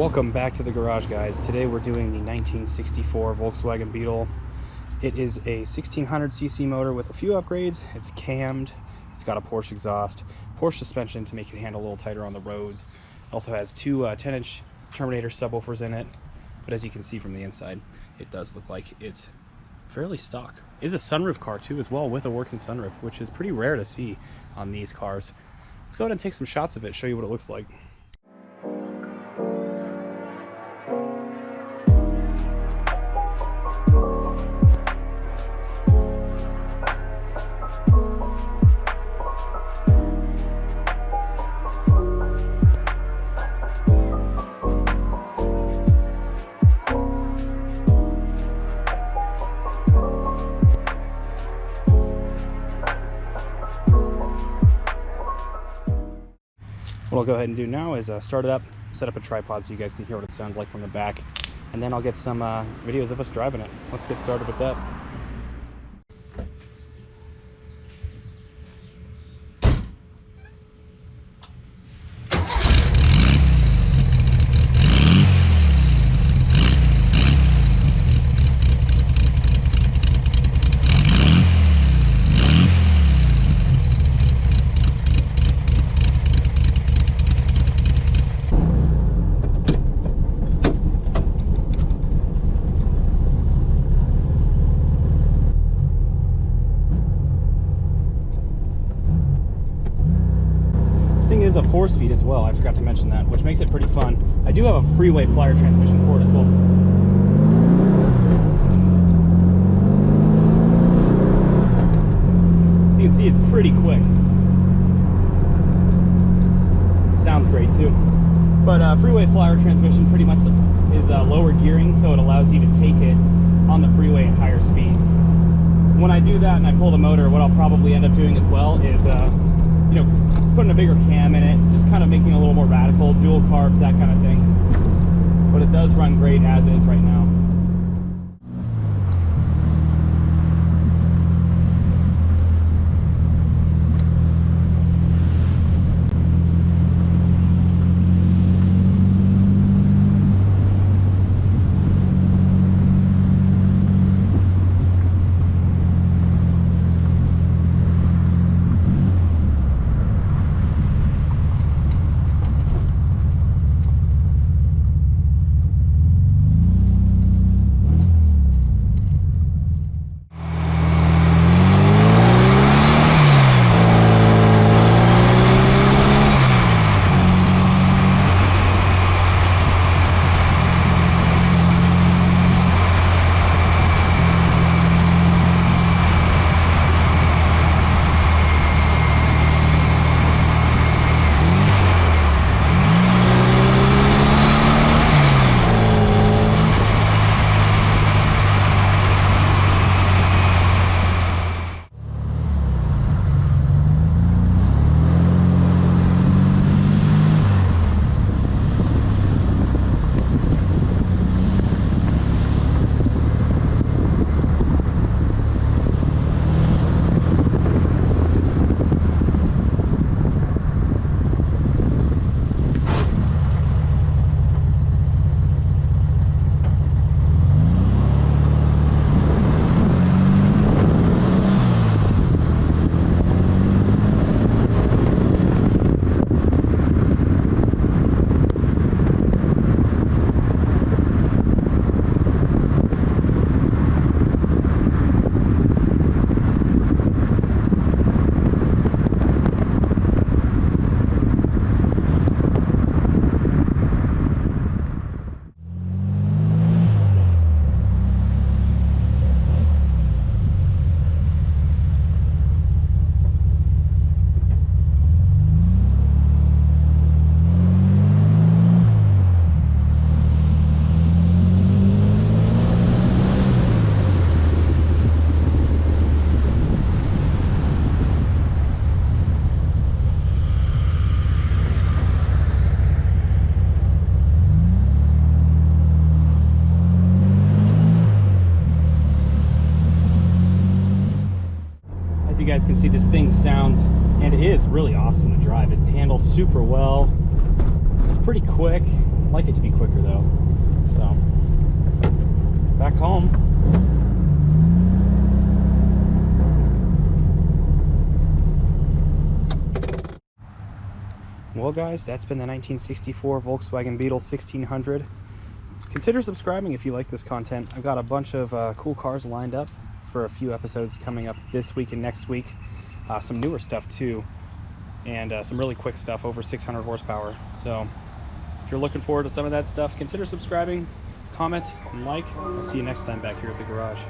Welcome back to the garage, guys. Today we're doing the 1964 Volkswagen Beetle. It is a 1600cc motor with a few upgrades. It's cammed, it's got a Porsche exhaust, Porsche suspension to make it handle a little tighter on the roads. It also has two 10-inch Terminator subwoofers in it, but as you can see from the inside, it does look like it's fairly stock. It is a sunroof car too as well, with a working sunroof, which is pretty rare to see on these cars. Let's go ahead and take some shots of it, show you what it looks like. What I'll go ahead and do now is start it up, set up a tripod so you guys can hear what it sounds like from the back, and then I'll get some videos of us driving it. Let's get started with that. This thing is a 4-speed as well, I forgot to mention that, which makes it pretty fun. I do have a Freeway Flyer transmission for it as well. So you can see it's pretty quick. Sounds great too. But Freeway Flyer transmission pretty much is lower gearing, so it allows you to take it on the freeway at higher speeds. When I do that and I pull the motor, what I'll probably end up doing as well is putting a bigger cam in it, just kind of making it a little more radical, dual carbs, that kind of thing. But it does run great as is right now. Guys can see, this thing sounds, and it is really awesome to drive. It handles super well. It's pretty quick. like it to be quicker though. So, back home. Well guys, that's been the 1964 Volkswagen Beetle 1600. Consider subscribing if you like this content. I've got a bunch of cool cars lined up for a few episodes coming up this week and next week. Some newer stuff too, and some really quick stuff over 600 horsepower. So if you're looking forward to some of that stuff, consider subscribing, comment, and like. I'll see you next time back here at the garage.